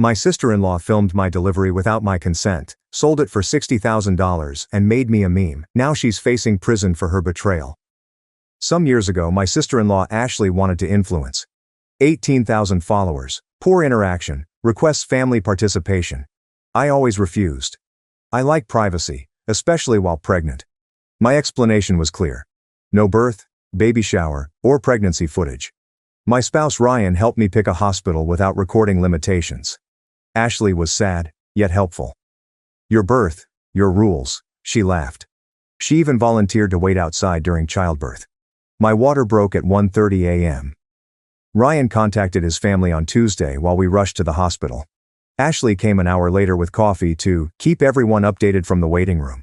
My sister-in-law filmed my delivery without my consent, sold it for $60,000, and made me a meme. Now she's facing prison for her betrayal. Some years ago, my sister-in-law Ashley wanted to influence. 18,000 followers, poor interaction, requests family participation. I always refused. I like privacy, especially while pregnant. My explanation was clear. No birth, baby shower, or pregnancy footage. My spouse Ryan helped me pick a hospital without recording limitations. Ashley was sad, yet helpful. Your birth, your rules, she laughed. She even volunteered to wait outside during childbirth. My water broke at 1:30 a.m. Ryan contacted his family on Tuesday while we rushed to the hospital. Ashley came an hour later with coffee to keep everyone updated from the waiting room.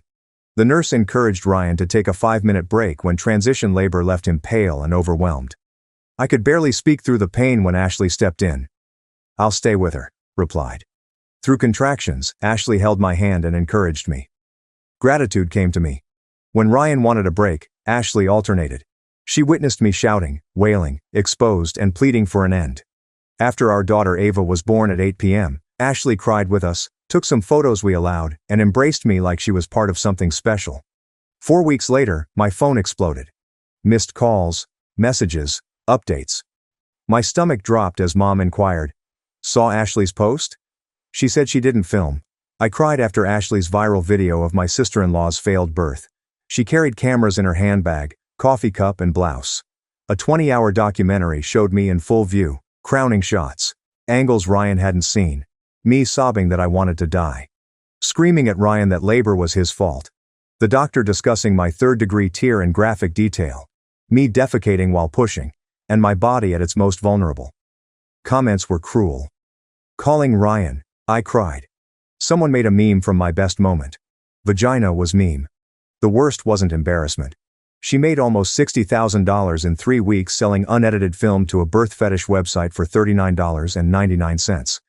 The nurse encouraged Ryan to take a 5-minute break when transition labor left him pale and overwhelmed. I could barely speak through the pain when Ashley stepped in. "I'll stay with her," replied. Through contractions, Ashley held my hand and encouraged me. Gratitude came to me. When Ryan wanted a break, Ashley alternated. She witnessed me shouting, wailing, exposed, and pleading for an end. After our daughter Ava was born at 8 p.m., Ashley cried with us, took some photos we allowed, and embraced me like she was part of something special. 4 weeks later, my phone exploded. Missed calls, messages, updates. My stomach dropped as Mom inquired, "Saw Ashley's post?" She said she didn't film. I cried after Ashley's viral video of my sister-in-law's failed birth. She carried cameras in her handbag, coffee cup, and blouse. A 20-hour documentary showed me in full view, crowning shots, angles Ryan hadn't seen, me sobbing that I wanted to die, screaming at Ryan that labor was his fault, the doctor discussing my third-degree tear in graphic detail, me defecating while pushing, and my body at its most vulnerable. Comments were cruel. Calling Ryan, I cried. Someone made a meme from my best moment. Vagina was meme. The worst wasn't embarrassment. She made almost $60,000 in 3 weeks selling unedited film to a birth fetish website for $39.99.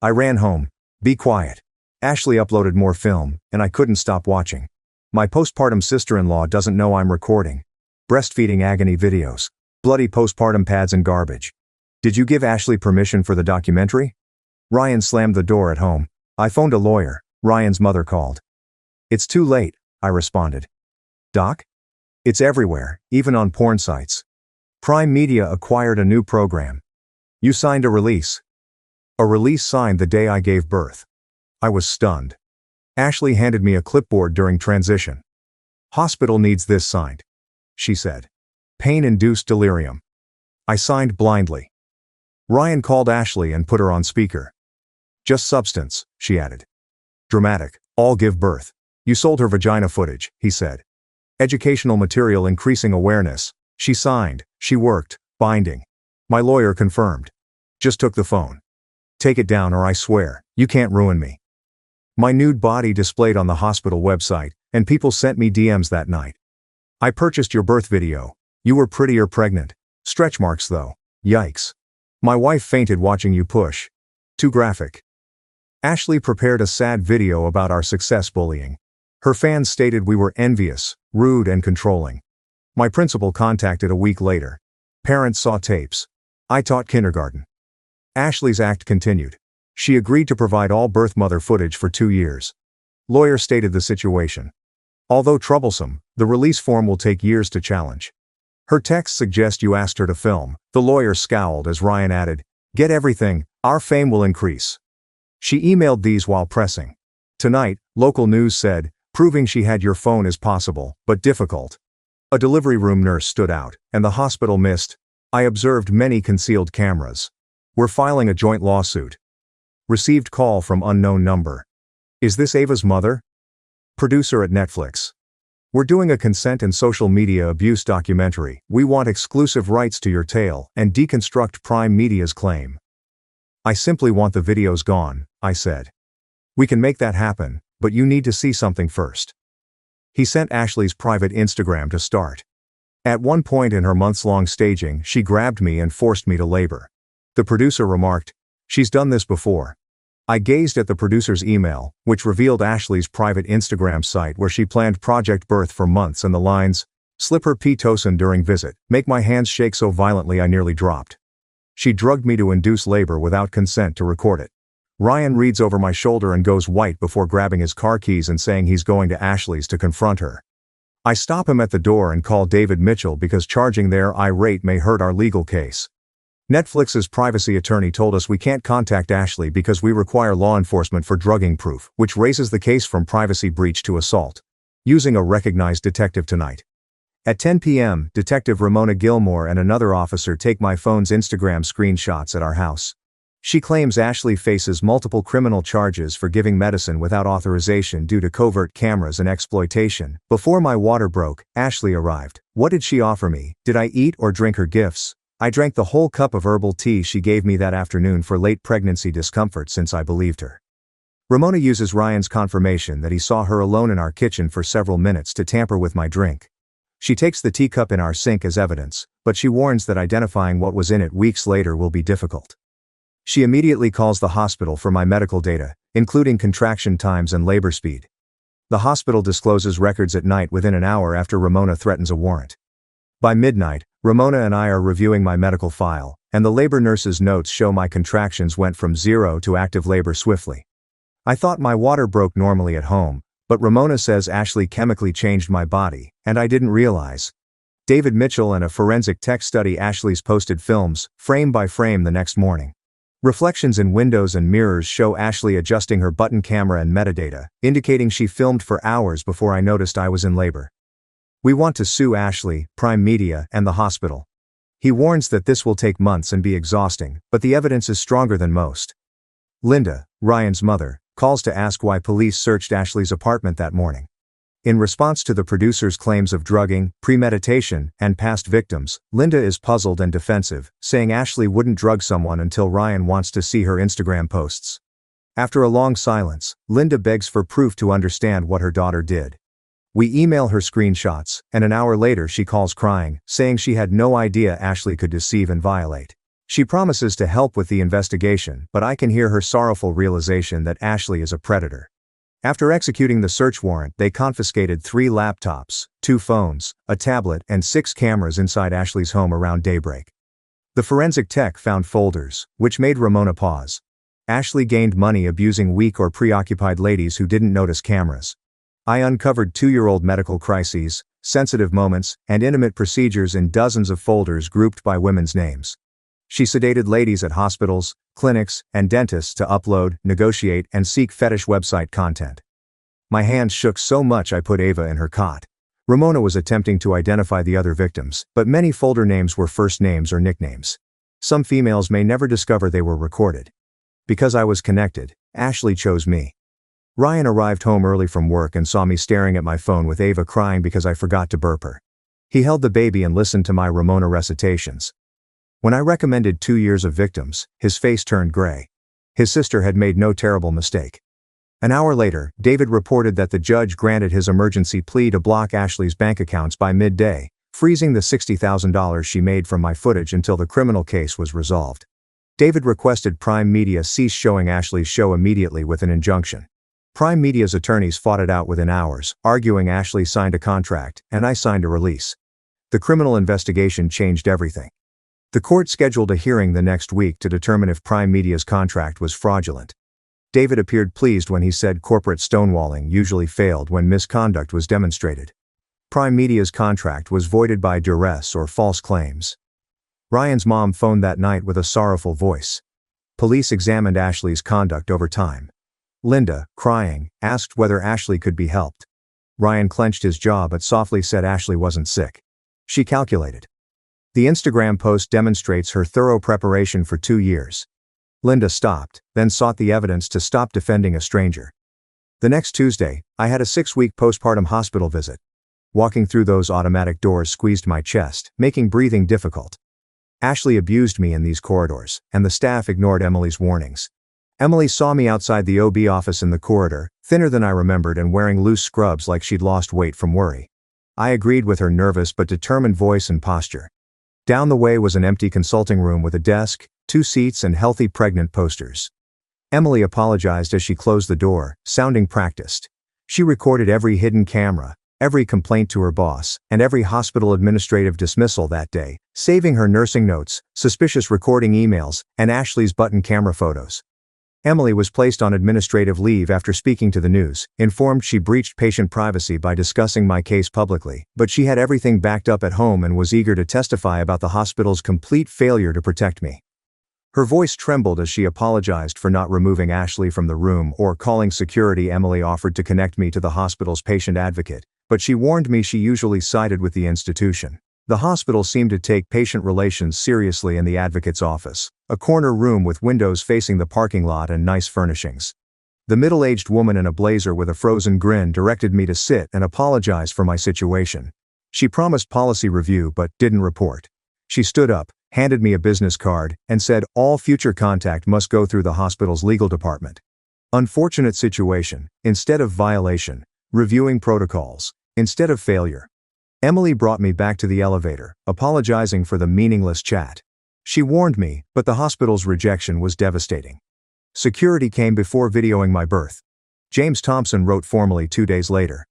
I ran home. Be quiet. Ashley uploaded more film, and I couldn't stop watching. My postpartum sister-in-law doesn't know I'm recording. Breastfeeding agony videos. Bloody postpartum pads and garbage. Did you give Ashley permission for the documentary? Ryan slammed the door at home. I phoned a lawyer. Ryan's mother called. It's too late, I responded. Doc? It's everywhere, even on porn sites. Prime Media acquired a new program. You signed a release. A release signed the day I gave birth. I was stunned. Ashley handed me a clipboard during transition. Hospital needs this signed, she said. Pain-induced delirium. I signed blindly. Ryan called Ashley and put her on speaker. Just substance, she added. Dramatic, all give birth. You sold her vagina footage, he said. Educational material increasing awareness. She signed, she worked, binding. My lawyer confirmed. Just took the phone. Take it down or I swear, you can't ruin me. My nude body displayed on the hospital website, and people sent me DMs that night. I purchased your birth video. You were prettier pregnant. Stretch marks though. Yikes. My wife fainted watching you push. Too graphic. Ashley prepared a sad video about our success bullying. Her fans stated we were envious, rude, and controlling. My principal contacted a week later. Parents saw tapes. I taught kindergarten. Ashley's act continued. She agreed to provide all birth mother footage for 2 years. Lawyer stated the situation. Although troublesome, the release form will take years to challenge. Her texts suggest you asked her to film. The lawyer scowled as Ryan added, "Get everything, our fame will increase." She emailed these while pressing. Tonight, local news said, proving she had your phone is possible, but difficult. A delivery room nurse stood out, and the hospital missed. I observed many concealed cameras. We're filing a joint lawsuit. Received call from unknown number. Is this Ava's mother? Producer at Netflix. We're doing a consent and social media abuse documentary. We want exclusive rights to your tale and deconstruct Prime Media's claim. I simply want the videos gone, I said. We can make that happen, but you need to see something first. He sent Ashley's private Instagram to start. At one point in her months-long staging, she grabbed me and forced me to labor. The producer remarked, "She's done this before." I gazed at the producer's email, which revealed Ashley's private Instagram site where she planned Project Birth for months, and the lines, "Slip her Pitocin during visit, make my hands shake so violently I nearly dropped." She drugged me to induce labor without consent to record it. Ryan reads over my shoulder and goes white before grabbing his car keys and saying he's going to Ashley's to confront her. I stop him at the door and call David Mitchell because charging there irate may hurt our legal case. Netflix's privacy attorney told us we can't contact Ashley because we require law enforcement for drugging proof, which raises the case from privacy breach to assault. Using a recognized detective tonight. At 10 p.m., Detective Ramona Gilmore and another officer take my phone's Instagram screenshots at our house. She claims Ashley faces multiple criminal charges for giving medicine without authorization due to covert cameras and exploitation. Before my water broke, Ashley arrived. What did she offer me? Did I eat or drink her gifts? I drank the whole cup of herbal tea she gave me that afternoon for late pregnancy discomfort since I believed her. Ramona uses Ryan's confirmation that he saw her alone in our kitchen for several minutes to tamper with my drink. She takes the teacup in our sink as evidence, but she warns that identifying what was in it weeks later will be difficult. She immediately calls the hospital for my medical data, including contraction times and labor speed. The hospital discloses records at night within an hour after Ramona threatens a warrant. By midnight, Ramona and I are reviewing my medical file, and the labor nurse's notes show my contractions went from 0 to active labor swiftly. I thought my water broke normally at home, but Ramona says Ashley chemically changed my body, and I didn't realize. David Mitchell and a forensic tech study Ashley's posted films, frame by frame the next morning. Reflections in windows and mirrors show Ashley adjusting her button camera and metadata, indicating she filmed for hours before I noticed I was in labor. We want to sue Ashley, Prime Media, and the hospital. He warns that this will take months and be exhausting, but the evidence is stronger than most. Linda, Ryan's mother, calls to ask why police searched Ashley's apartment that morning. In response to the producer's claims of drugging, premeditation, and past victims, Linda is puzzled and defensive, saying Ashley wouldn't drug someone until Ryan wants to see her Instagram posts. After a long silence, Linda begs for proof to understand what her daughter did. We email her screenshots, and an hour later she calls crying, saying she had no idea Ashley could deceive and violate. She promises to help with the investigation, but I can hear her sorrowful realization that Ashley is a predator. After executing the search warrant, they confiscated 3 laptops, 2 phones, a tablet, and 6 cameras inside Ashley's home around daybreak. The forensic tech found folders, which made Ramona pause. Ashley gained money abusing weak or preoccupied ladies who didn't notice cameras. I uncovered 2-year-old medical crises, sensitive moments, and intimate procedures in dozens of folders grouped by women's names. She sedated ladies at hospitals, clinics, and dentists to upload, negotiate, and seek fetish website content. My hands shook so much I put Ava in her cot. Ramona was attempting to identify the other victims, but many folder names were first names or nicknames. Some females may never discover they were recorded. Because I was connected, Ashley chose me. Ryan arrived home early from work and saw me staring at my phone with Ava crying because I forgot to burp her. He held the baby and listened to my Ramona recitations. When I recommended 2 years of victims, his face turned gray. His sister had made no terrible mistake. An hour later, David reported that the judge granted his emergency plea to block Ashley's bank accounts by midday, freezing the $60,000 she made from my footage until the criminal case was resolved. David requested Prime Media cease showing Ashley's show immediately with an injunction. Prime Media's attorneys fought it out within hours, arguing Ashley signed a contract, and I signed a release. The criminal investigation changed everything. The court scheduled a hearing the next week to determine if Prime Media's contract was fraudulent. David appeared pleased when he said corporate stonewalling usually failed when misconduct was demonstrated. Prime Media's contract was voided by duress or false claims. Ryan's mom phoned that night with a sorrowful voice. Police examined Ashley's conduct over time. Linda, crying, asked whether Ashley could be helped. Ryan clenched his jaw but softly said Ashley wasn't sick. She calculated. The Instagram post demonstrates her thorough preparation for 2 years. Linda stopped, then sought the evidence to stop defending a stranger. The next Tuesday, I had a 6-week postpartum hospital visit. Walking through those automatic doors squeezed my chest, making breathing difficult. Ashley abused me in these corridors, and the staff ignored Emily's warnings. Emily saw me outside the OB office in the corridor, thinner than I remembered and wearing loose scrubs like she'd lost weight from worry. I agreed with her nervous but determined voice and posture. Down the way was an empty consulting room with a desk, 2 seats and healthy pregnant posters. Emily apologized as she closed the door, sounding practiced. She recorded every hidden camera, every complaint to her boss, and every hospital administrative dismissal that day, saving her nursing notes, suspicious recording emails, and Ashley's button camera photos. Emily was placed on administrative leave after speaking to the news, informed she breached patient privacy by discussing my case publicly, but she had everything backed up at home and was eager to testify about the hospital's complete failure to protect me. Her voice trembled as she apologized for not removing Ashley from the room or calling security. Emily offered to connect me to the hospital's patient advocate, but she warned me she usually sided with the institution. The hospital seemed to take patient relations seriously in the advocate's office, a corner room with windows facing the parking lot and nice furnishings. The middle-aged woman in a blazer with a frozen grin directed me to sit and apologize for my situation. She promised policy review but didn't report. She stood up, handed me a business card, and said all future contact must go through the hospital's legal department. Unfortunate situation, instead of violation. Reviewing protocols, instead of failure. Emily brought me back to the elevator, apologizing for the meaningless chat. She warned me, but the hospital's rejection was devastating. Security came before videoing my birth. James Thompson wrote formally 2 days later.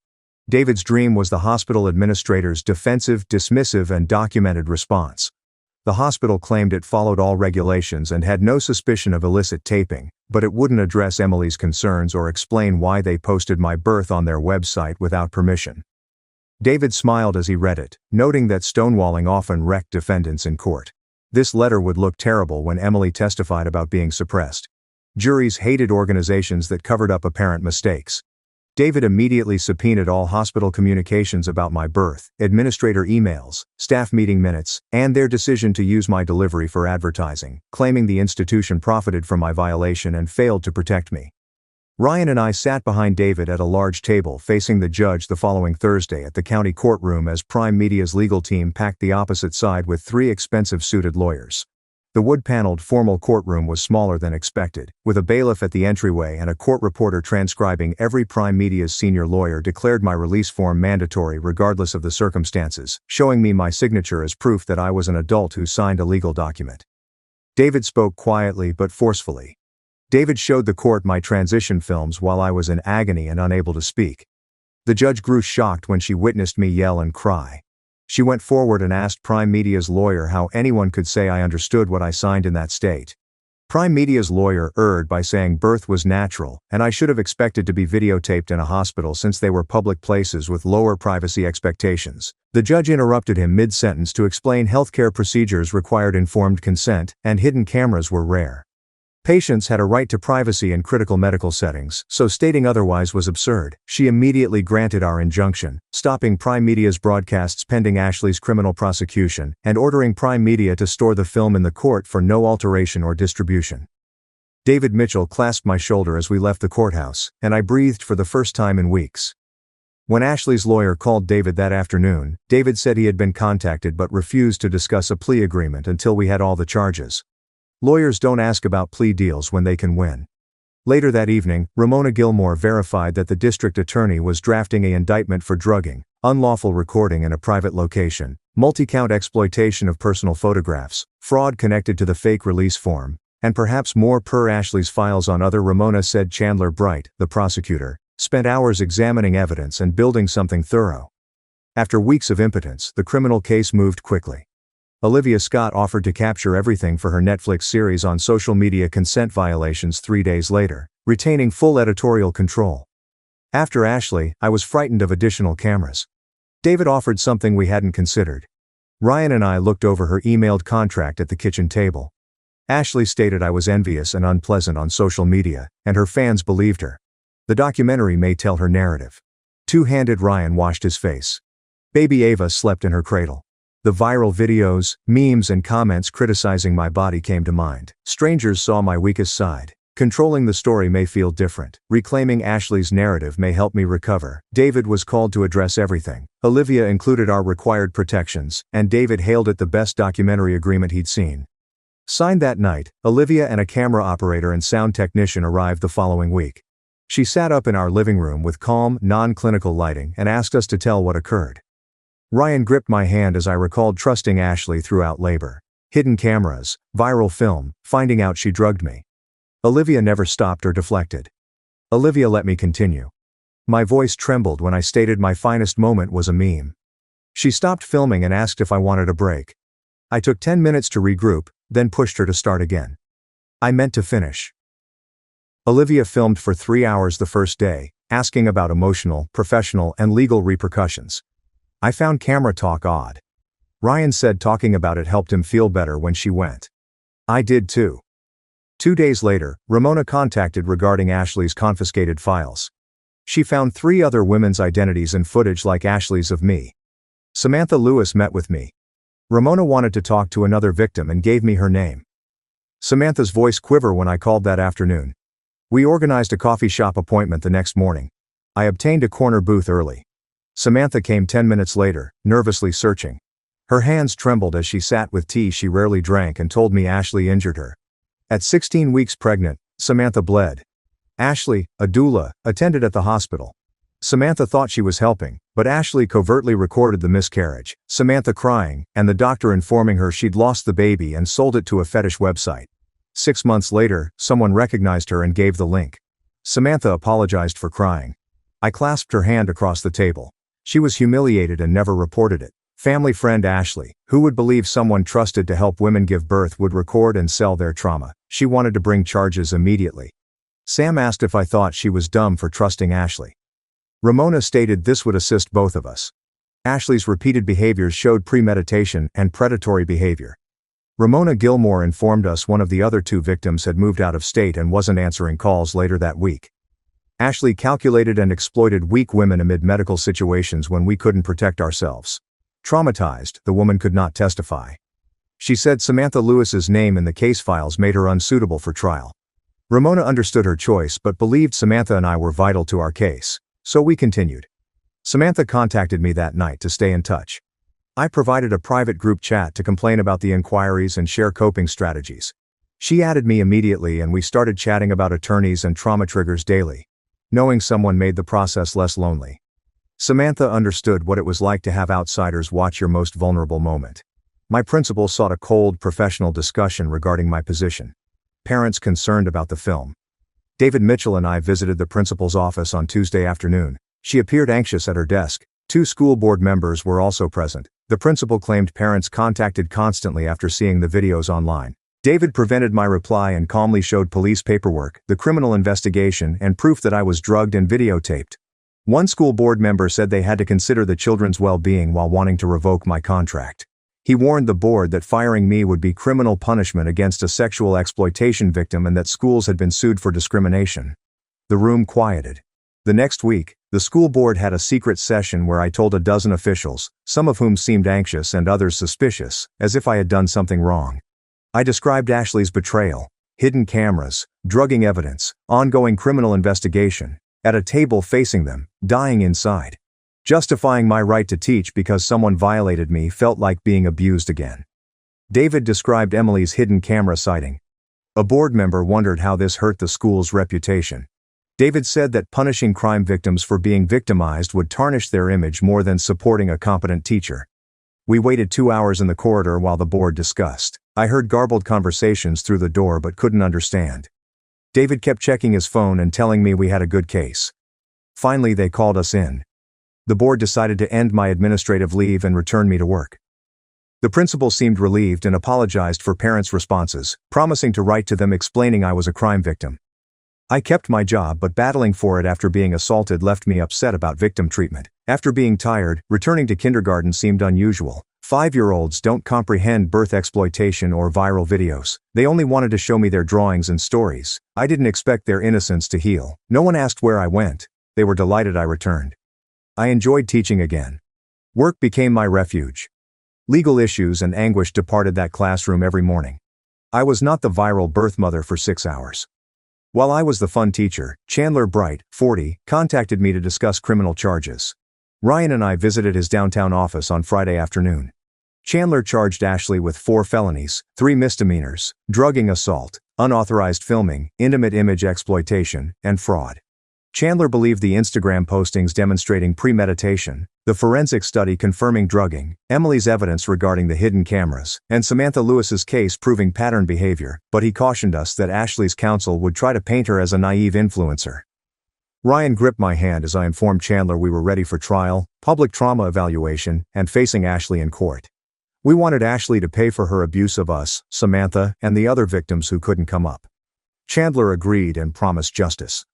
David's dream was the hospital administrator's defensive, dismissive, and documented response. The hospital claimed it followed all regulations and had no suspicion of illicit taping, but it wouldn't address Emily's concerns or explain why they posted my birth on their website without permission. David smiled as he read it, noting that stonewalling often wrecked defendants in court. This letter would look terrible when Emily testified about being suppressed. Juries hated organizations that covered up apparent mistakes. David immediately subpoenaed all hospital communications about my birth, administrator emails, staff meeting minutes, and their decision to use my delivery for advertising, claiming the institution profited from my violation and failed to protect me. Ryan and I sat behind David at a large table facing the judge the following Thursday at the county courtroom as Prime Media's legal team packed the opposite side with 3 expensive suited lawyers. The wood-paneled formal courtroom was smaller than expected, with a bailiff at the entryway and a court reporter transcribing every Prime Media's senior lawyer declared my release form mandatory regardless of the circumstances, showing me my signature as proof that I was an adult who signed a legal document. David spoke quietly but forcefully. David showed the court my transition films while I was in agony and unable to speak. The judge grew shocked when she witnessed me yell and cry. She went forward and asked Prime Media's lawyer how anyone could say I understood what I signed in that state. Prime Media's lawyer erred by saying birth was natural, and I should have expected to be videotaped in a hospital since they were public places with lower privacy expectations. The judge interrupted him mid-sentence to explain healthcare procedures required informed consent, and hidden cameras were rare. Patients had a right to privacy in critical medical settings, so stating otherwise was absurd. She immediately granted our injunction, stopping Prime Media's broadcasts pending Ashley's criminal prosecution, and ordering Prime Media to store the film in the court for no alteration or distribution. David Mitchell clasped my shoulder as we left the courthouse, and I breathed for the first time in weeks. When Ashley's lawyer called David that afternoon, David said he had been contacted but refused to discuss a plea agreement until we had all the charges. Lawyers don't ask about plea deals when they can win. Later that evening, Ramona Gilmore verified that the district attorney was drafting an indictment for drugging, unlawful recording in a private location, multi-count exploitation of personal photographs, fraud connected to the fake release form, and perhaps more per Ashley's files on other. Ramona said Chandler Bright, the prosecutor, spent hours examining evidence and building something thorough. After weeks of impotence, the criminal case moved quickly. Olivia Scott offered to capture everything for her Netflix series on social media consent violations 3 days later, retaining full editorial control. After Ashley, I was frightened of additional cameras. David offered something we hadn't considered. Ryan and I looked over her emailed contract at the kitchen table. Ashley stated I was envious and unpleasant on social media, and her fans believed her. The documentary may tell her narrative. Two-handed Ryan washed his face. Baby Ava slept in her cradle. The viral videos, memes, and comments criticizing my body came to mind. Strangers saw my weakest side. Controlling the story may feel different. Reclaiming Ashley's narrative may help me recover. David was called to address everything. Olivia included our required protections, and David hailed it the best documentary agreement he'd seen. Signed that night, Olivia and a camera operator and sound technician arrived the following week. She sat up in our living room with calm, non-clinical lighting and asked us to tell what occurred. Ryan gripped my hand as I recalled trusting Ashley throughout labor. Hidden cameras, viral film, finding out she drugged me. Olivia never stopped or deflected. Olivia let me continue. My voice trembled when I stated my finest moment was a meme. She stopped filming and asked if I wanted a break. I took 10 minutes to regroup, then pushed her to start again. I meant to finish. Olivia filmed for 3 hours the first day, asking about emotional, professional, and legal repercussions. I found camera talk odd. Ryan said talking about it helped him feel better when she went. I did too. 2 days later, Ramona contacted regarding Ashley's confiscated files. She found 3 other women's identities and footage like Ashley's of me. Samantha Lewis met with me. Ramona wanted to talk to another victim and gave me her name. Samantha's voice quivered when I called that afternoon. We organized a coffee shop appointment the next morning. I obtained a corner booth early. Samantha came 10 minutes later, nervously searching. Her hands trembled as she sat with tea she rarely drank and told me Ashley injured her. At 16 weeks pregnant, Samantha bled. Ashley, a doula, attended at the hospital. Samantha thought she was helping, but Ashley covertly recorded the miscarriage, Samantha crying, and the doctor informing her she'd lost the baby and sold it to a fetish website. 6 months later, someone recognized her and gave the link. Samantha apologized for crying. I clasped her hand across the table. She was humiliated and never reported it. Family friend Ashley, who would believe someone trusted to help women give birth would record and sell their trauma. She wanted to bring charges immediately. Sam asked if I thought she was dumb for trusting Ashley. Ramona stated this would assist both of us. Ashley's repeated behaviors showed premeditation and predatory behavior. Ramona Gilmore informed us one of the other 2 victims had moved out of state and wasn't answering calls later that week. Ashley calculated and exploited weak women amid medical situations when we couldn't protect ourselves. Traumatized, the woman could not testify. She said Samantha Lewis's name in the case files made her unsuitable for trial. Ramona understood her choice but believed Samantha and I were vital to our case, so we continued. Samantha contacted me that night to stay in touch. I provided a private group chat to complain about the inquiries and share coping strategies. She added me immediately and we started chatting about attorneys and trauma triggers daily. Knowing someone made the process less lonely. Samantha understood what it was like to have outsiders watch your most vulnerable moment. My principal sought a cold, professional discussion regarding my position. Parents concerned about the film. David Mitchell and I visited the principal's office on Tuesday afternoon. She appeared anxious at her desk. 2 school board members were also present. The principal claimed parents contacted constantly after seeing the videos online. David prevented my reply and calmly showed police paperwork, the criminal investigation, and proof that I was drugged and videotaped. One school board member said they had to consider the children's well-being while wanting to revoke my contract. He warned the board that firing me would be criminal punishment against a sexual exploitation victim and that schools had been sued for discrimination. The room quieted. The next week, the school board had a secret session where I told a dozen officials, some of whom seemed anxious and others suspicious, as if I had done something wrong. I described Ashley's betrayal, hidden cameras, drugging evidence, ongoing criminal investigation, at a table facing them, dying inside. Justifying my right to teach because someone violated me felt like being abused again. David described Emily's hidden camera sighting. A board member wondered how this hurt the school's reputation. David said that punishing crime victims for being victimized would tarnish their image more than supporting a competent teacher. We waited 2 hours in the corridor while the board discussed. I heard garbled conversations through the door but couldn't understand. David kept checking his phone and telling me we had a good case. Finally, they called us in. The board decided to end my administrative leave and return me to work. The principal seemed relieved and apologized for parents' responses, promising to write to them explaining I was a crime victim. I kept my job but battling for it after being assaulted left me upset about victim treatment. After being tired, returning to kindergarten seemed unusual. 5-year-olds don't comprehend birth exploitation or viral videos. They only wanted to show me their drawings and stories. I didn't expect their innocence to heal. No one asked where I went. They were delighted I returned. I enjoyed teaching again. Work became my refuge. Legal issues and anguish departed that classroom every morning. I was not the viral birth mother for 6 hours. While I was the fun teacher, Chandler Bright, 40, contacted me to discuss criminal charges. Ryan and I visited his downtown office on Friday afternoon. Chandler charged Ashley with 4 felonies, 3 misdemeanors, drugging assault, unauthorized filming, intimate image exploitation, and fraud. Chandler believed the Instagram postings demonstrating premeditation, the forensic study confirming drugging, Emily's evidence regarding the hidden cameras, and Samantha Lewis's case proving pattern behavior, but he cautioned us that Ashley's counsel would try to paint her as a naive influencer. Ryan gripped my hand as I informed Chandler we were ready for trial, public trauma evaluation, and facing Ashley in court. We wanted Ashley to pay for her abuse of us, Samantha, and the other victims who couldn't come up. Chandler agreed and promised justice.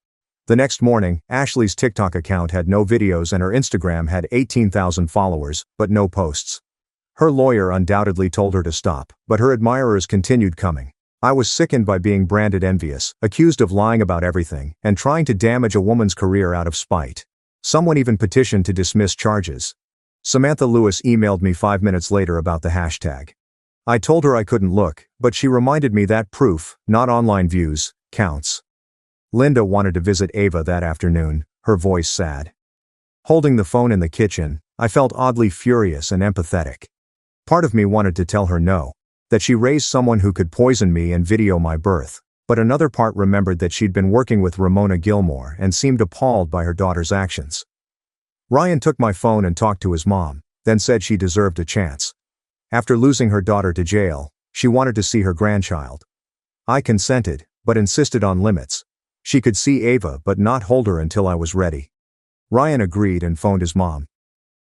The next morning, Ashley's TikTok account had no videos and her Instagram had 18,000 followers, but no posts. Her lawyer undoubtedly told her to stop, but her admirers continued coming. I was sickened by being branded envious, accused of lying about everything, and trying to damage a woman's career out of spite. Someone even petitioned to dismiss charges. Samantha Lewis emailed me 5 minutes later about the hashtag. I told her I couldn't look, but she reminded me that proof, not online views, counts. Linda wanted to visit Ava that afternoon, her voice sad. Holding the phone in the kitchen, I felt oddly furious and empathetic. Part of me wanted to tell her no, that she raised someone who could poison me and video my birth, but another part remembered that she'd been working with Ramona Gilmore and seemed appalled by her daughter's actions. Ryan took my phone and talked to his mom, then said she deserved a chance. After losing her daughter to jail, she wanted to see her grandchild. I consented, but insisted on limits. She could see Ava but not hold her until I was ready. Ryan agreed and phoned his mom.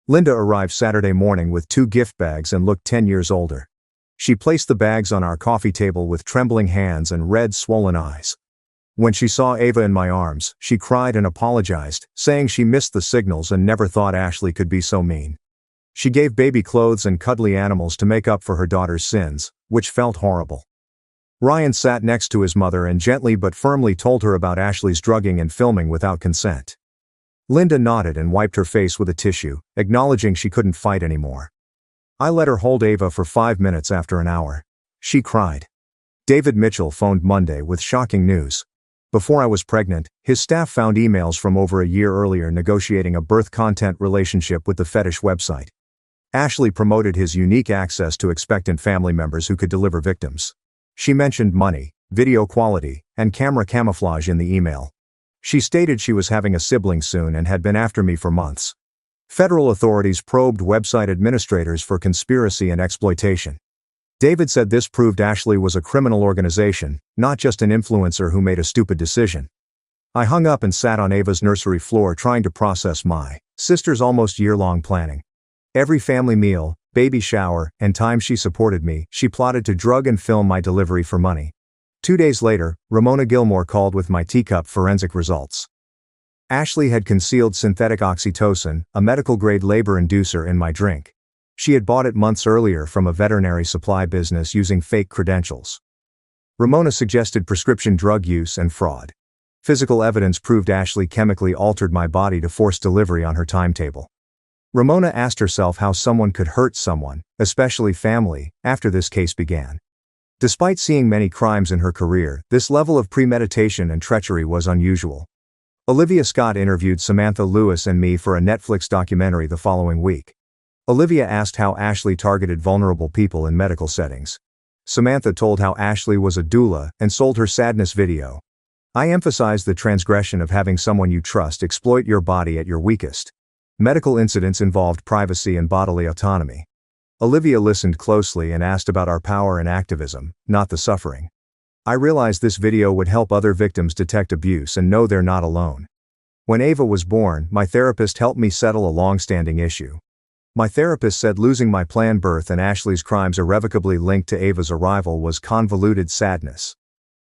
Linda arrived Saturday morning with 2 gift bags and looked 10 years older. She placed the bags on our coffee table with trembling hands and red, swollen eyes. When she saw Ava in my arms, she cried and apologized, saying she missed the signals and never thought Ashley could be so mean. She gave baby clothes and cuddly animals to make up for her daughter's sins, which felt horrible. Ryan sat next to his mother and gently but firmly told her about Ashley's drugging and filming without consent. Linda nodded and wiped her face with a tissue, acknowledging she couldn't fight anymore. I let her hold Ava for 5 minutes after an hour. She cried. David Mitchell phoned Monday with shocking news. Before I was pregnant, his staff found emails from over a year earlier negotiating a birth content relationship with the fetish website. Ashley promoted his unique access to expectant family members who could deliver victims. She mentioned money, video quality, and camera camouflage in the email. She stated she was having a sibling soon and had been after me for months. Federal authorities probed website administrators for conspiracy and exploitation. David said this proved Ashley was a criminal organization, not just an influencer who made a stupid decision. I hung up and sat on Ava's nursery floor trying to process my sister's almost year-long planning. Every family meal, baby shower, and time she supported me, she plotted to drug and film my delivery for money. 2 days later, Ramona Gilmore called with my teacup forensic results. Ashley had concealed synthetic oxytocin, a medical-grade labor inducer, in my drink. She had bought it months earlier from a veterinary supply business using fake credentials. Ramona suggested prescription drug use and fraud. Physical evidence proved Ashley chemically altered my body to force delivery on her timetable. Ramona asked herself how someone could hurt someone, especially family, after this case began. Despite seeing many crimes in her career, this level of premeditation and treachery was unusual. Olivia Scott interviewed Samantha Lewis and me for a Netflix documentary the following week. Olivia asked how Ashley targeted vulnerable people in medical settings. Samantha told how Ashley was a doula and sold her sadness video. I emphasized the transgression of having someone you trust exploit your body at your weakest. Medical incidents involved privacy and bodily autonomy. Olivia listened closely and asked about our power and activism, not the suffering. I realized this video would help other victims detect abuse and know they're not alone. When Ava was born, my therapist helped me settle a long-standing issue. My therapist said losing my planned birth and Ashley's crimes irrevocably linked to Ava's arrival was convoluted sadness.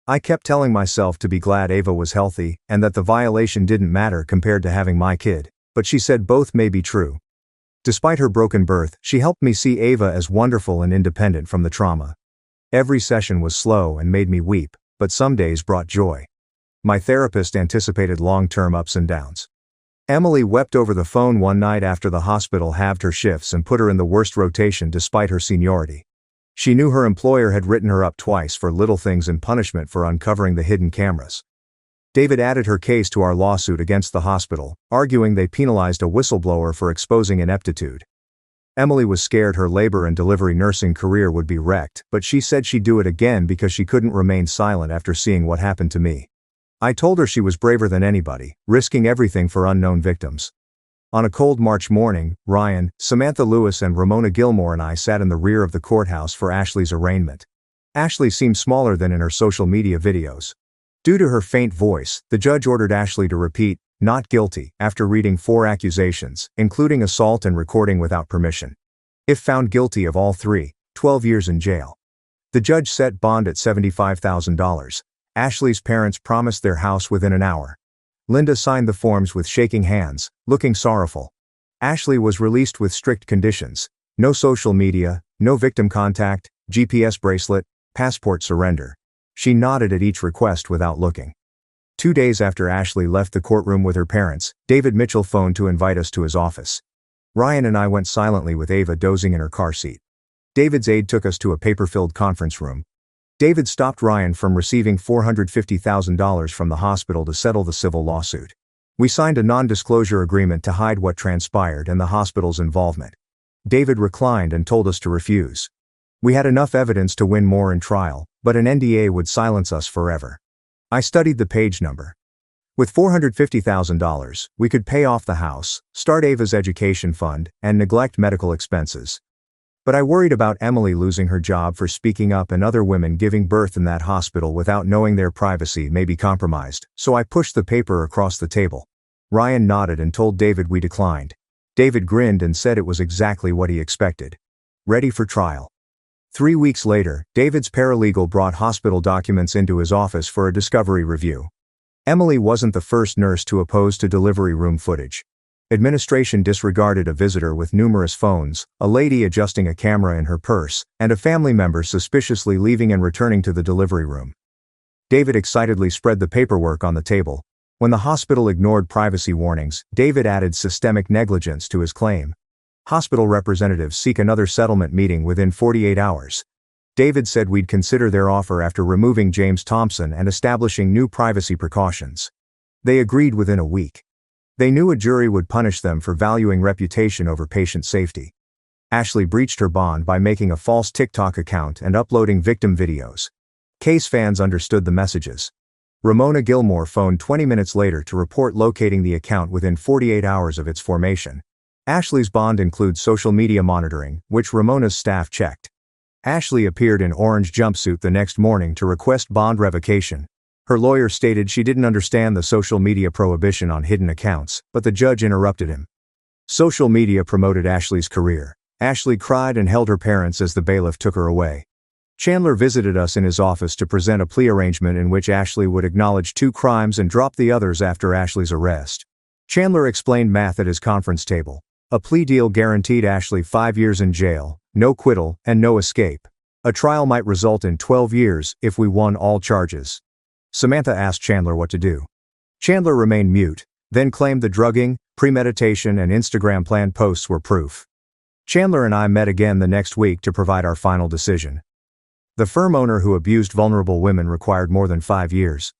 I kept telling myself to be glad Ava was healthy and that the violation didn't matter compared to having my kid, but she said both may be true. Despite her broken birth, she helped me see Ava as wonderful and independent from the trauma. Every session was slow and made me weep, but some days brought joy. My therapist anticipated long-term ups and downs. Emily wept over the phone one night after the hospital halved her shifts and put her in the worst rotation despite her seniority. She knew her employer had written her up twice for little things in punishment for uncovering the hidden cameras. David added her case to our lawsuit against the hospital, arguing they penalized a whistleblower for exposing ineptitude. Emily was scared her labor and delivery nursing career would be wrecked, but she said she'd do it again because she couldn't remain silent after seeing what happened to me. I told her she was braver than anybody, risking everything for unknown victims. On a cold March morning, Ryan, Samantha Lewis and Ramona Gilmore and I sat in the rear of the courthouse for Ashley's arraignment. Ashley seemed smaller than in her social media videos. Due to her faint voice, the judge ordered Ashley to repeat, "Not guilty," after reading 4 accusations, including assault and recording without permission. If found guilty of all 3, 12 years in jail. The judge set bond at $75,000. Ashley's parents promised their house within an hour. Linda signed the forms with shaking hands, looking sorrowful. Ashley was released with strict conditions: no social media, no victim contact, GPS bracelet, passport surrender. She nodded at each request without looking. 2 days after Ashley left the courtroom with her parents, David Mitchell phoned to invite us to his office. Ryan and I went silently with Ava dozing in her car seat. David's aide took us to a paper-filled conference room. David stopped Ryan from receiving $450,000 from the hospital to settle the civil lawsuit. We signed a non-disclosure agreement to hide what transpired and the hospital's involvement. David reclined and told us to refuse. We had enough evidence to win more in trial, but an NDA would silence us forever. I studied the page number. With $450,000, we could pay off the house, start Ava's education fund, and neglect medical expenses. But I worried about Emily losing her job for speaking up and other women giving birth in that hospital without knowing their privacy may be compromised, so I pushed the paper across the table. Ryan nodded and told David we declined. David grinned and said it was exactly what he expected. Ready for trial. 3 weeks later, David's paralegal brought hospital documents into his office for a discovery review. Emily wasn't the first nurse to oppose to delivery room footage. Administration disregarded a visitor with numerous phones, a lady adjusting a camera in her purse, and a family member suspiciously leaving and returning to the delivery room. David excitedly spread the paperwork on the table. When the hospital ignored privacy warnings, David added systemic negligence to his claim. Hospital representatives seek another settlement meeting within 48 hours. David said we'd consider their offer after removing James Thompson and establishing new privacy precautions. They agreed within a week. They knew a jury would punish them for valuing reputation over patient safety. Ashley breached her bond by making a false TikTok account and uploading victim videos. Case fans understood the messages. Ramona Gilmore phoned 20 minutes later to report locating the account within 48 hours of its formation. Ashley's bond includes social media monitoring, which Ramona's staff checked. Ashley appeared in orange jumpsuit the next morning to request bond revocation. Her lawyer stated she didn't understand the social media prohibition on hidden accounts, but the judge interrupted him. Social media promoted Ashley's career. Ashley cried and held her parents as the bailiff took her away. Chandler visited us in his office to present a plea arrangement in which Ashley would acknowledge 2 crimes and drop the others after Ashley's arrest. Chandler explained math at his conference table. A plea deal guaranteed Ashley 5 years in jail, no acquittal, and no escape. A trial might result in 12 years if we won all charges. Samantha asked Chandler what to do. Chandler remained mute, then claimed the drugging, premeditation, and Instagram planned posts were proof. Chandler and I met again the next week to provide our final decision. The firm owner who abused vulnerable women required more than 5 years.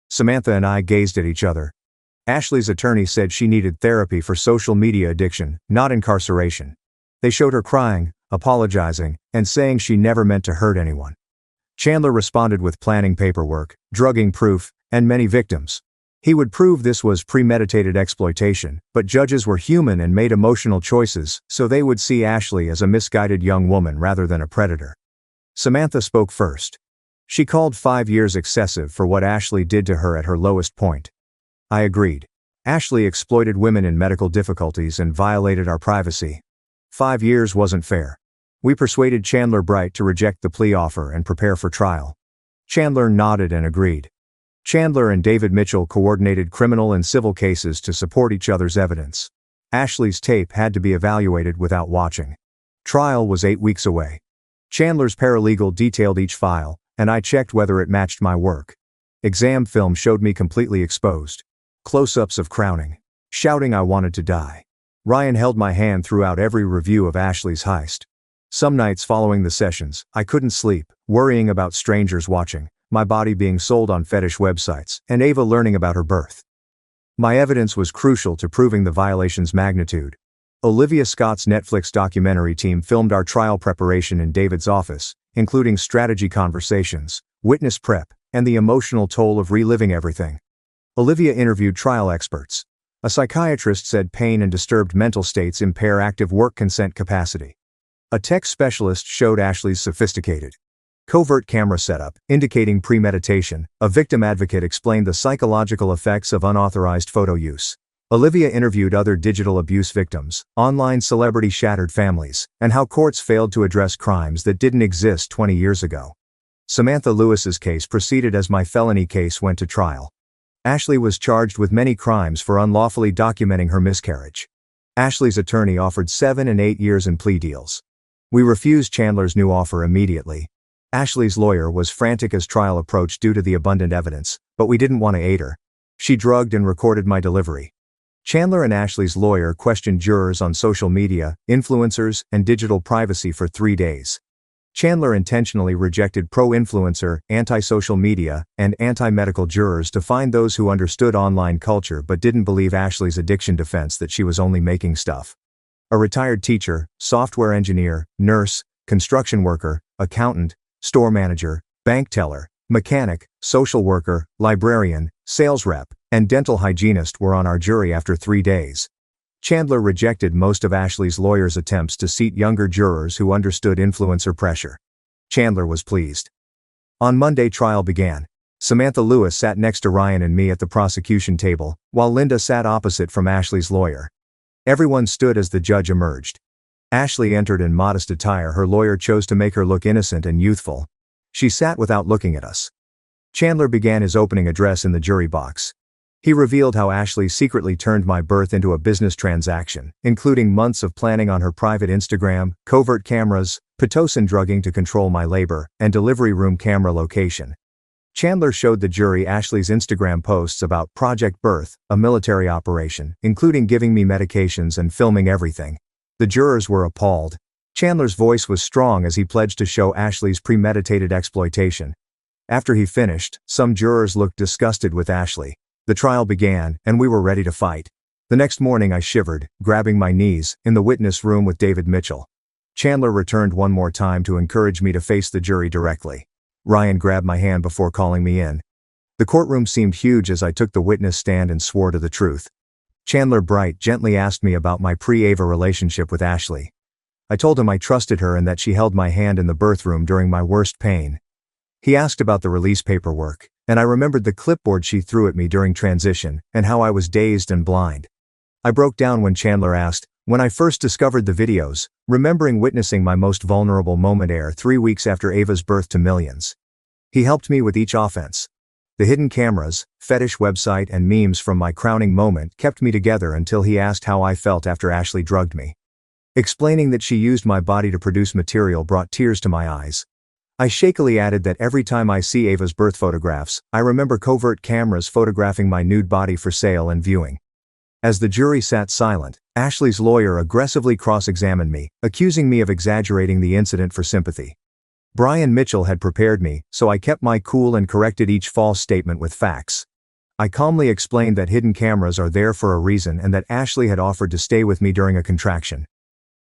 Samantha and I gazed at each other. Ashley's attorney said she needed therapy for social media addiction, not incarceration. They showed her crying, apologizing, and saying she never meant to hurt anyone. Chandler responded with planning paperwork, drugging proof, and many victims. He would prove this was premeditated exploitation, but judges were human and made emotional choices, so they would see Ashley as a misguided young woman rather than a predator. Samantha spoke first. She called 5 years excessive for what Ashley did to her at her lowest point. I agreed. Ashley exploited women in medical difficulties and violated our privacy. 5 years wasn't fair. We persuaded Chandler Bright to reject the plea offer and prepare for trial. Chandler nodded and agreed. Chandler and David Mitchell coordinated criminal and civil cases to support each other's evidence. Ashley's tape had to be evaluated without watching. Trial was 8 weeks away. Chandler's paralegal detailed each file, and I checked whether it matched my work. Exam film showed me completely exposed. Close-ups of crowning. Shouting I wanted to die. Ryan held my hand throughout every review of Ashley's heist. Some nights following the sessions, I couldn't sleep, worrying about strangers watching, my body being sold on fetish websites, and Ava learning about her birth. My evidence was crucial to proving the violation's magnitude. Olivia Scott's Netflix documentary team filmed our trial preparation in David's office, including strategy conversations, witness prep, and the emotional toll of reliving everything. Olivia interviewed trial experts. A psychiatrist said pain and disturbed mental states impair active work consent capacity. A tech specialist showed Ashley's sophisticated, covert camera setup, indicating premeditation. A victim advocate explained the psychological effects of unauthorized photo use. Olivia interviewed other digital abuse victims, online celebrity shattered families, and how courts failed to address crimes that didn't exist 20 years ago. Samantha Lewis's case proceeded as my felony case went to trial. Ashley was charged with many crimes for unlawfully documenting her miscarriage. Ashley's attorney offered 7 and 8 years in plea deals. We refused Chandler's new offer immediately. Ashley's lawyer was frantic as trial approached due to the abundant evidence, but we didn't want to aid her. She drugged and recorded my delivery. Chandler and Ashley's lawyer questioned jurors on social media, influencers, and digital privacy for 3 days. Chandler intentionally rejected pro-influencer, anti-social media, and anti-medical jurors to find those who understood online culture but didn't believe Ashley's addiction defense that she was only making stuff. A retired teacher, software engineer, nurse, construction worker, accountant, store manager, bank teller, mechanic, social worker, librarian, sales rep, and dental hygienist were on our jury after 3 days. Chandler rejected most of Ashley's lawyer's attempts to seat younger jurors who understood influencer pressure. Chandler was pleased. On Monday, trial began. Samantha Lewis sat next to Ryan and me at the prosecution table, while Linda sat opposite from Ashley's lawyer. Everyone stood as the judge emerged. Ashley entered in modest attire. Her lawyer chose to make her look innocent and youthful. She sat without looking at us. Chandler began his opening address in the jury box. He revealed how Ashley secretly turned my birth into a business transaction, including months of planning on her private Instagram, covert cameras, Pitocin drugging to control my labor, and delivery room camera location. Chandler showed the jury Ashley's Instagram posts about Project Birth, a military operation, including giving me medications and filming everything. The jurors were appalled. Chandler's voice was strong as he pledged to show Ashley's premeditated exploitation. After he finished, some jurors looked disgusted with Ashley. The trial began, and we were ready to fight. The next morning I shivered, grabbing my knees, in the witness room with David Mitchell. Chandler returned one more time to encourage me to face the jury directly. Ryan grabbed my hand before calling me in. The courtroom seemed huge as I took the witness stand and swore to the truth. Chandler Bright gently asked me about my pre-Ava relationship with Ashley. I told him I trusted her and that she held my hand in the birth room during my worst pain. He asked about the release paperwork, and I remembered the clipboard she threw at me during transition, and how I was dazed and blind. I broke down when Chandler asked, when I first discovered the videos, remembering witnessing my most vulnerable moment air 3 weeks after Ava's birth to millions. He helped me with each offense. The hidden cameras, fetish website, and memes from my crowning moment kept me together until he asked how I felt after Ashley drugged me. Explaining that she used my body to produce material brought tears to my eyes. I shakily added that every time I see Ava's birth photographs, I remember covert cameras photographing my nude body for sale and viewing. As the jury sat silent, Ashley's lawyer aggressively cross-examined me, accusing me of exaggerating the incident for sympathy. Brian Mitchell had prepared me, so I kept my cool and corrected each false statement with facts. I calmly explained that hidden cameras are there for a reason and that Ashley had offered to stay with me during a contraction.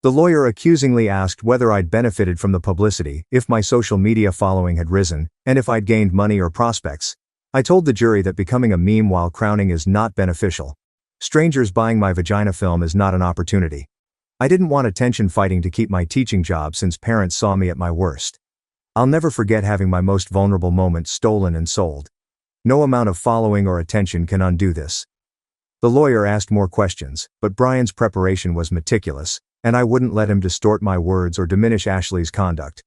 The lawyer accusingly asked whether I'd benefited from the publicity, if my social media following had risen, and if I'd gained money or prospects. I told the jury that becoming a meme while crowning is not beneficial. Strangers buying my vagina film is not an opportunity. I didn't want attention fighting to keep my teaching job since parents saw me at my worst. I'll never forget having my most vulnerable moment stolen and sold. No amount of following or attention can undo this. The lawyer asked more questions, but Brian's preparation was meticulous, and I wouldn't let him distort my words or diminish Ashley's conduct.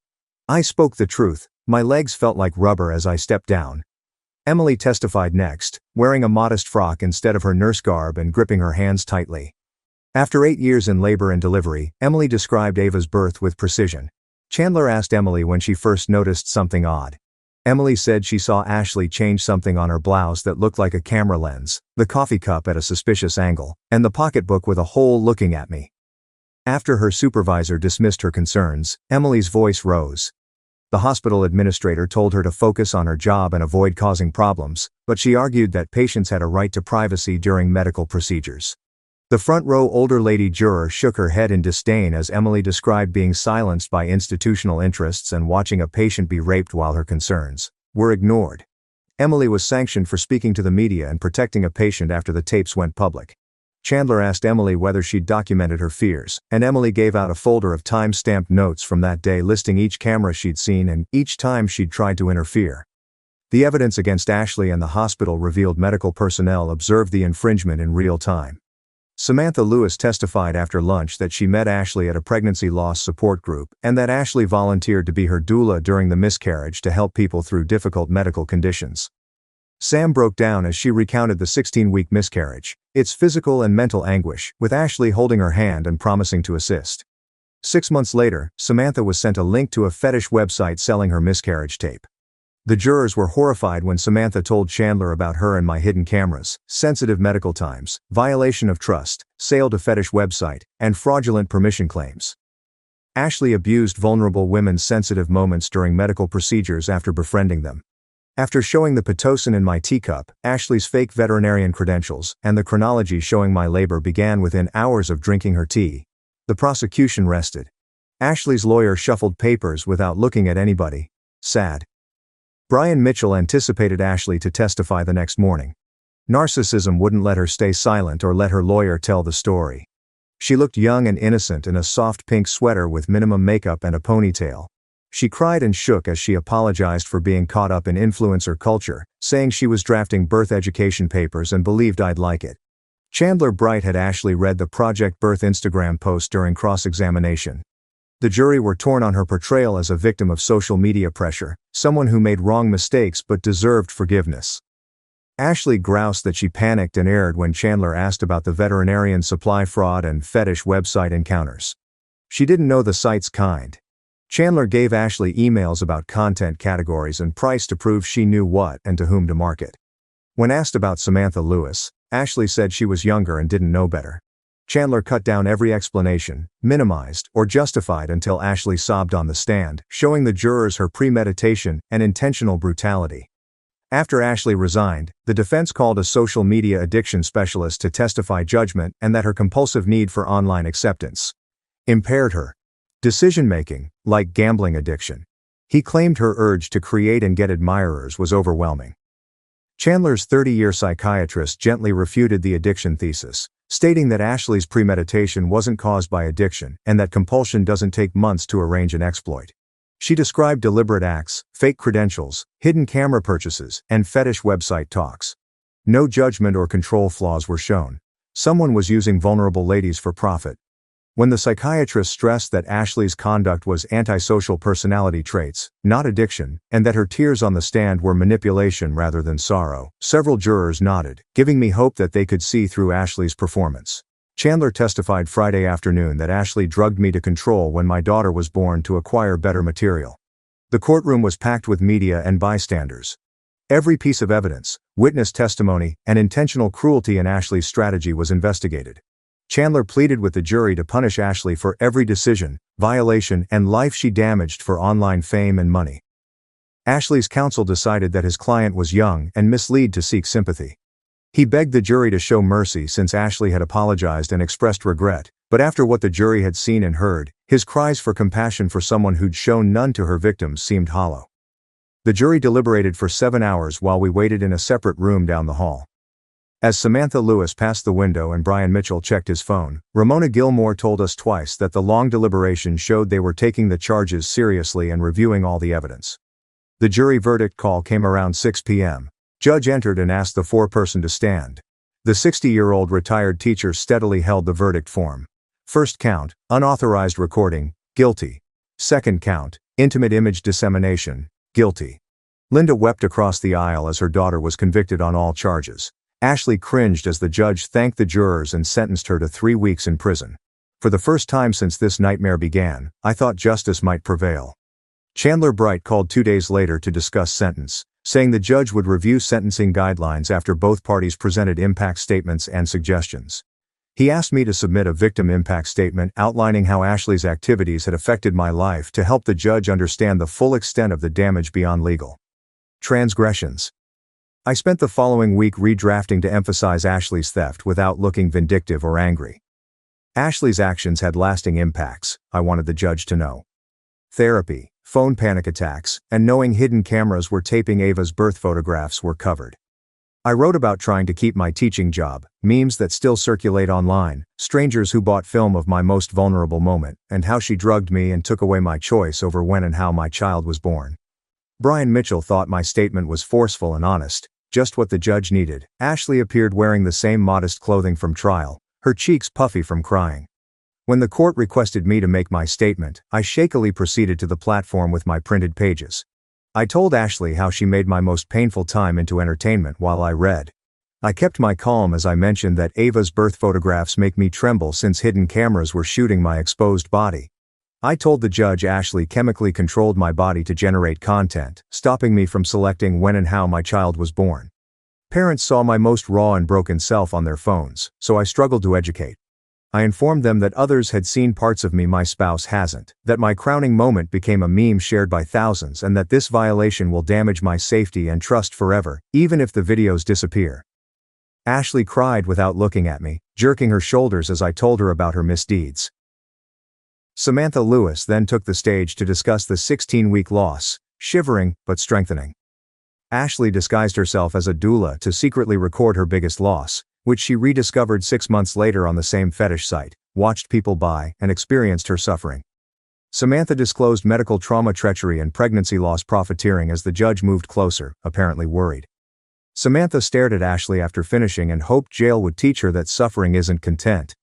I spoke the truth. My legs felt like rubber as I stepped down. Emily testified next, wearing a modest frock instead of her nurse garb and gripping her hands tightly. After 8 years in labor and delivery, Emily described Ava's birth with precision. Chandler asked Emily when she first noticed something odd. Emily said she saw Ashley change something on her blouse that looked like a camera lens, the coffee cup at a suspicious angle, and the pocketbook with a hole looking at me. After her supervisor dismissed her concerns, Emily's voice rose. The hospital administrator told her to focus on her job and avoid causing problems, but she argued that patients had a right to privacy during medical procedures. The front-row older lady juror shook her head in disdain as Emily described being silenced by institutional interests and watching a patient be raped while her concerns were ignored. Emily was sanctioned for speaking to the media and protecting a patient after the tapes went public. Chandler asked Emily whether she'd documented her fears, and Emily gave out a folder of time-stamped notes from that day listing each camera she'd seen and each time she'd tried to interfere. The evidence against Ashley and the hospital revealed medical personnel observed the infringement in real time. Samantha Lewis testified after lunch that she met Ashley at a pregnancy loss support group and that Ashley volunteered to be her doula during the miscarriage to help people through difficult medical conditions. Sam broke down as she recounted the 16-week miscarriage, its physical and mental anguish, with Ashley holding her hand and promising to assist. 6 months later, Samantha was sent a link to a fetish website selling her miscarriage tape. The jurors were horrified when Samantha told Chandler about her and my hidden cameras, sensitive medical times, violation of trust, sale to fetish website, and fraudulent permission claims. Ashley abused vulnerable women's sensitive moments during medical procedures after befriending them. After showing the Pitocin in my teacup, Ashley's fake veterinarian credentials, and the chronology showing my labor began within hours of drinking her tea, the prosecution rested. Ashley's lawyer shuffled papers without looking at anybody. Sad. Brian Mitchell anticipated Ashley to testify the next morning. Narcissism wouldn't let her stay silent or let her lawyer tell the story. She looked young and innocent in a soft pink sweater with minimum makeup and a ponytail. She cried and shook as she apologized for being caught up in influencer culture, saying she was drafting birth education papers and believed I'd like it. Chandler Bright had Ashley read the Project Birth Instagram post during cross-examination. The jury were torn on her portrayal as a victim of social media pressure, someone who made wrong mistakes but deserved forgiveness. Ashley groused that she panicked and erred when Chandler asked about the veterinarian supply fraud and fetish website encounters. She didn't know the site's kind. Chandler gave Ashley emails about content categories and price to prove she knew what and to whom to market. When asked about Samantha Lewis, Ashley said she was younger and didn't know better. Chandler cut down every explanation, minimized, or justified until Ashley sobbed on the stand, showing the jurors her premeditation and intentional brutality. After Ashley resigned, the defense called a social media addiction specialist to testify judgment and that her compulsive need for online acceptance impaired her decision-making, like gambling addiction. He claimed her urge to create and get admirers was overwhelming. Chandler's 30-year psychiatrist gently refuted the addiction thesis, stating that Ashley's premeditation wasn't caused by addiction and that compulsion doesn't take months to arrange an exploit. She described deliberate acts, fake credentials, hidden camera purchases, and fetish website talks. No judgment or control flaws were shown. Someone was using vulnerable ladies for profit. When the psychiatrist stressed that Ashley's conduct was antisocial personality traits, not addiction, and that her tears on the stand were manipulation rather than sorrow, several jurors nodded, giving me hope that they could see through Ashley's performance. Chandler testified Friday afternoon that Ashley drugged me to control when my daughter was born to acquire better material. The courtroom was packed with media and bystanders. Every piece of evidence, witness testimony, and intentional cruelty in Ashley's strategy was investigated. Chandler pleaded with the jury to punish Ashley for every decision, violation, and life she damaged for online fame and money. Ashley's counsel decided that his client was young and misled to seek sympathy. He begged the jury to show mercy since Ashley had apologized and expressed regret, but after what the jury had seen and heard, his cries for compassion for someone who'd shown none to her victims seemed hollow. The jury deliberated for 7 hours while we waited in a separate room down the hall. As Samantha Lewis passed the window and Brian Mitchell checked his phone, Ramona Gilmore told us twice that the long deliberation showed they were taking the charges seriously and reviewing all the evidence. The jury verdict call came around 6 p.m. Judge entered and asked the foreperson to stand. The 60-year-old retired teacher steadily held the verdict form. First count, unauthorized recording, guilty. Second count, intimate image dissemination, guilty. Linda wept across the aisle as her daughter was convicted on all charges. Ashley cringed as the judge thanked the jurors and sentenced her to 3 weeks in prison. For the first time since this nightmare began, I thought justice might prevail. Chandler Bright called 2 days later to discuss sentence, saying the judge would review sentencing guidelines after both parties presented impact statements and suggestions. He asked me to submit a victim impact statement outlining how Ashley's activities had affected my life to help the judge understand the full extent of the damage beyond legal transgressions. I spent the following week redrafting to emphasize Ashley's theft without looking vindictive or angry. Ashley's actions had lasting impacts, I wanted the judge to know. Therapy, phone panic attacks, and knowing hidden cameras were taping Ava's birth photographs were covered. I wrote about trying to keep my teaching job, memes that still circulate online, strangers who bought film of my most vulnerable moment, and how she drugged me and took away my choice over when and how my child was born. Brian Mitchell thought my statement was forceful and honest. Just what the judge needed. Ashley appeared wearing the same modest clothing from trial, her cheeks puffy from crying. When the court requested me to make my statement, I shakily proceeded to the platform with my printed pages. I told Ashley how she made my most painful time into entertainment while I read. I kept my calm as I mentioned that Ava's birth photographs make me tremble since hidden cameras were shooting my exposed body. I told the judge Ashley chemically controlled my body to generate content, stopping me from selecting when and how my child was born. Parents saw my most raw and broken self on their phones, so I struggled to educate. I informed them that others had seen parts of me my spouse hasn't, that my crowning moment became a meme shared by thousands, and that this violation will damage my safety and trust forever, even if the videos disappear. Ashley cried without looking at me, jerking her shoulders as I told her about her misdeeds. Samantha Lewis then took the stage to discuss the 16-week loss, shivering but strengthening. Ashley disguised herself as a doula to secretly record her biggest loss, which she rediscovered 6 months later on the same fetish site, watched people buy, and experienced her suffering. Samantha disclosed medical trauma, treachery, and pregnancy loss profiteering as the judge moved closer, apparently worried. Samantha stared at Ashley after finishing and hoped jail would teach her that suffering isn't content.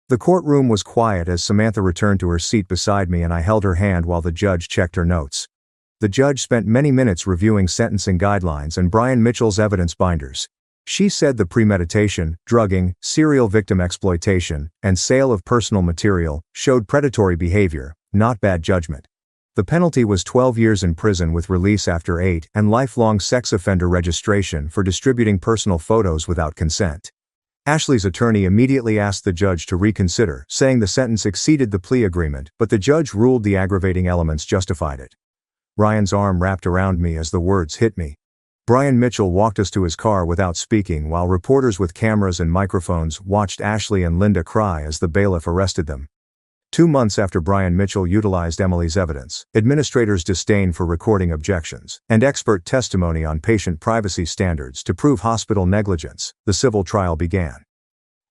The courtroom was quiet as Samantha returned to her seat beside me and I held her hand while the judge checked her notes. The judge spent many minutes reviewing sentencing guidelines and Brian Mitchell's evidence binders. She said the premeditation, drugging, serial victim exploitation, and sale of personal material showed predatory behavior, not bad judgment. The penalty was 12 years in prison with release after 8 and lifelong sex offender registration for distributing personal photos without consent. Ashley's attorney immediately asked the judge to reconsider, saying the sentence exceeded the plea agreement, but the judge ruled the aggravating elements justified it. Ryan's arm wrapped around me as the words hit me. Brian Mitchell walked us to his car without speaking while reporters with cameras and microphones watched Ashley and Linda cry as the bailiff arrested them. 2 months after Brian Mitchell utilized Emily's evidence, administrators' disdain for recording objections, and expert testimony on patient privacy standards to prove hospital negligence, the civil trial began.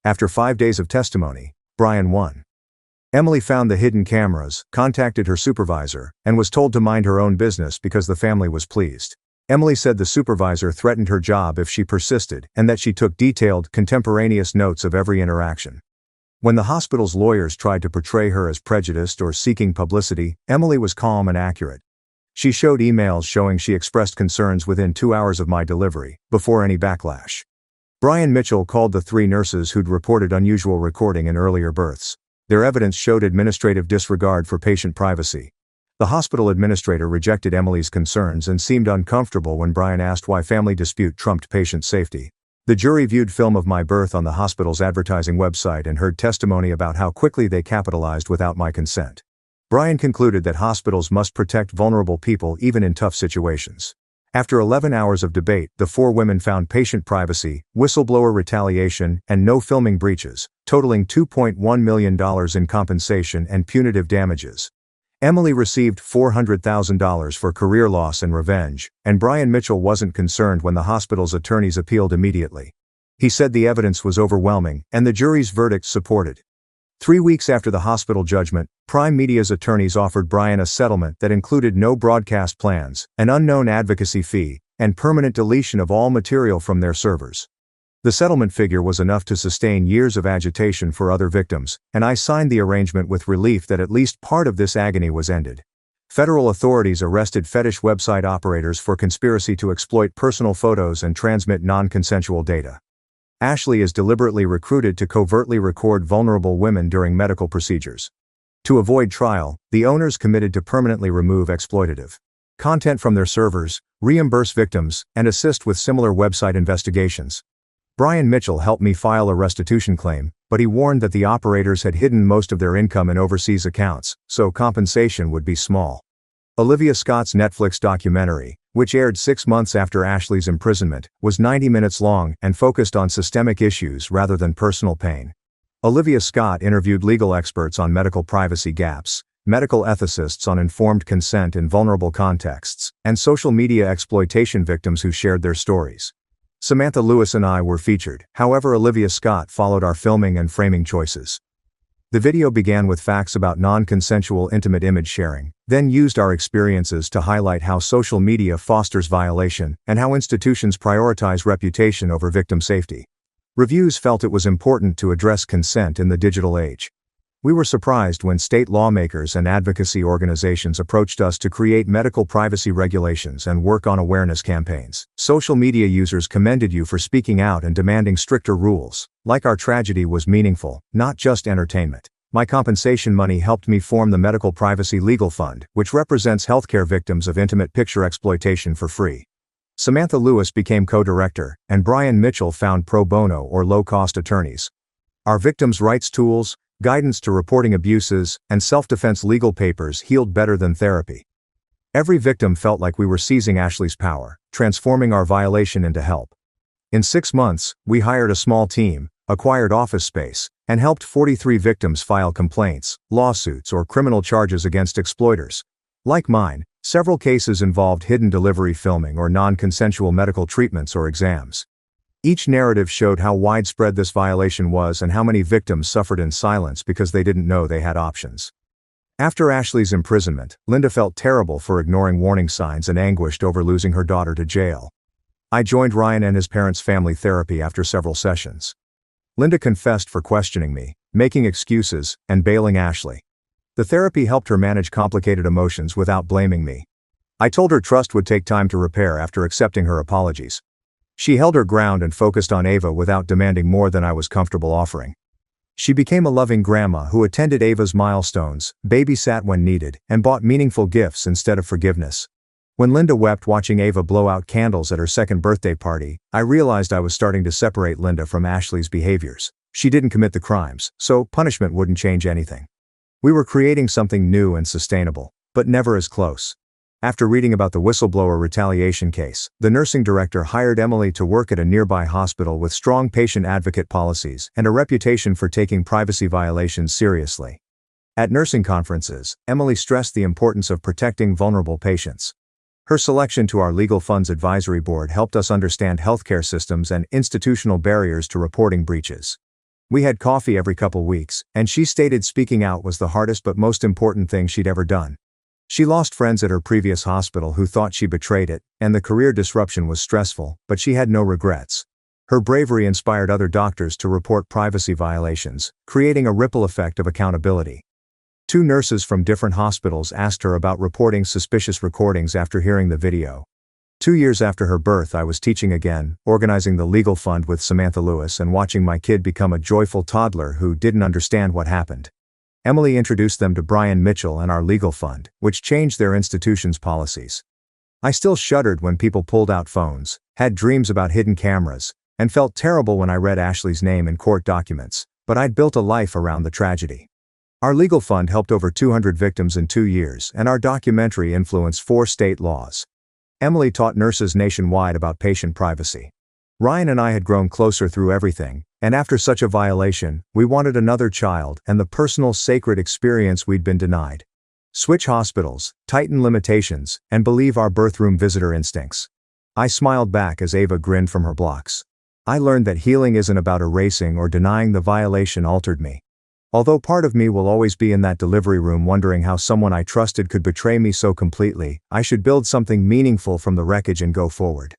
After 5 days of testimony, Brian won. Emily found the hidden cameras, contacted her supervisor, and was told to mind her own business because the family was pleased. Emily said the supervisor threatened her job if she persisted, and that she took detailed, contemporaneous notes of every interaction. When the hospital's lawyers tried to portray her as prejudiced or seeking publicity, Emily was calm and accurate. She showed emails showing she expressed concerns within 2 hours of my delivery, before any backlash. Brian Mitchell called the 3 nurses who'd reported unusual recording in earlier births. Their evidence showed administrative disregard for patient privacy. The hospital administrator rejected Emily's concerns and seemed uncomfortable when Brian asked why family dispute trumped patient safety. The jury viewed film of my birth on the hospital's advertising website and heard testimony about how quickly they capitalized without my consent. Brian concluded that hospitals must protect vulnerable people even in tough situations. After 11 hours of debate, the 4 women found patient privacy, whistleblower retaliation, and no filming breaches, totaling $2.1 million in compensation and punitive damages. Emily received $400,000 for career loss and revenge, and Brian Mitchell wasn't concerned when the hospital's attorneys appealed immediately. He said the evidence was overwhelming, and the jury's verdict supported. 3 weeks after the hospital judgment, Prime Media's attorneys offered Brian a settlement that included no broadcast plans, an unknown advocacy fee, and permanent deletion of all material from their servers. The settlement figure was enough to sustain years of agitation for other victims, and I signed the arrangement with relief that at least part of this agony was ended. Federal authorities arrested fetish website operators for conspiracy to exploit personal photos and transmit non-consensual data. Ashley is deliberately recruited to covertly record vulnerable women during medical procedures. To avoid trial, the owners committed to permanently remove exploitative content from their servers, reimburse victims, and assist with similar website investigations. Brian Mitchell helped me file a restitution claim, but he warned that the operators had hidden most of their income in overseas accounts, so compensation would be small. Olivia Scott's Netflix documentary, which aired 6 months after Ashley's imprisonment, was 90 minutes long and focused on systemic issues rather than personal pain. Olivia Scott interviewed legal experts on medical privacy gaps, medical ethicists on informed consent in vulnerable contexts, and social media exploitation victims who shared their stories. Samantha Lewis and I were featured, however Olivia Scott followed our filming and framing choices. The video began with facts about non-consensual intimate image sharing, then used our experiences to highlight how social media fosters violation and how institutions prioritize reputation over victim safety. Reviews felt it was important to address consent in the digital age. We were surprised when state lawmakers and advocacy organizations approached us to create medical privacy regulations and work on awareness campaigns. Social media users commended you for speaking out and demanding stricter rules. Like our tragedy was meaningful, not just entertainment. My compensation money helped me form the Medical Privacy Legal Fund, which represents healthcare victims of intimate picture exploitation for free. Samantha Lewis became co-director, and Brian Mitchell found pro bono or low-cost attorneys. Our victims' rights tools, guidance to reporting abuses, and self-defense legal papers healed better than therapy. Every victim felt like we were seizing Ashley's power, transforming our violation into help. In 6 months, we hired a small team, acquired office space, and helped 43 victims file complaints, lawsuits, or criminal charges against exploiters. Like mine, several cases involved hidden delivery filming or non-consensual medical treatments or exams. Each narrative showed how widespread this violation was and how many victims suffered in silence because they didn't know they had options. After Ashley's imprisonment, Linda felt terrible for ignoring warning signs and anguished over losing her daughter to jail. I joined Ryan and his parents' family therapy after several sessions. Linda confessed for questioning me, making excuses, and bailing Ashley. The therapy helped her manage complicated emotions without blaming me. I told her trust would take time to repair after accepting her apologies. She held her ground and focused on Ava without demanding more than I was comfortable offering. She became a loving grandma who attended Ava's milestones, babysat when needed, and bought meaningful gifts instead of forgiveness. When Linda wept watching Ava blow out candles at her second birthday party, I realized I was starting to separate Linda from Ashley's behaviors. She didn't commit the crimes, so punishment wouldn't change anything. We were creating something new and sustainable, but never as close. After reading about the whistleblower retaliation case, the nursing director hired Emily to work at a nearby hospital with strong patient advocate policies and a reputation for taking privacy violations seriously. At nursing conferences, Emily stressed the importance of protecting vulnerable patients. Her selection to our Legal Funds Advisory Board helped us understand healthcare systems and institutional barriers to reporting breaches. We had coffee every couple weeks, and she stated speaking out was the hardest but most important thing she'd ever done. She lost friends at her previous hospital who thought she betrayed it, and the career disruption was stressful, but she had no regrets. Her bravery inspired other doctors to report privacy violations, creating a ripple effect of accountability. 2 nurses from different hospitals asked her about reporting suspicious recordings after hearing the video. 2 years after her birth, I was teaching again, organizing the legal fund with Samantha Lewis and watching my kid become a joyful toddler who didn't understand what happened. Emily introduced them to Brian Mitchell and our legal fund, which changed their institution's policies. I still shuddered when people pulled out phones, had dreams about hidden cameras, and felt terrible when I read Ashley's name in court documents, but I'd built a life around the tragedy. Our legal fund helped over 200 victims in 2 years, and our documentary influenced 4 state laws. Emily taught nurses nationwide about patient privacy. Ryan and I had grown closer through everything, and after such a violation, we wanted another child and the personal sacred experience we'd been denied. Switch hospitals, tighten limitations, and believe our birthroom visitor instincts. I smiled back as Ava grinned from her blocks. I learned that healing isn't about erasing or denying the violation altered me. Although part of me will always be in that delivery room wondering how someone I trusted could betray me so completely, I should build something meaningful from the wreckage and go forward.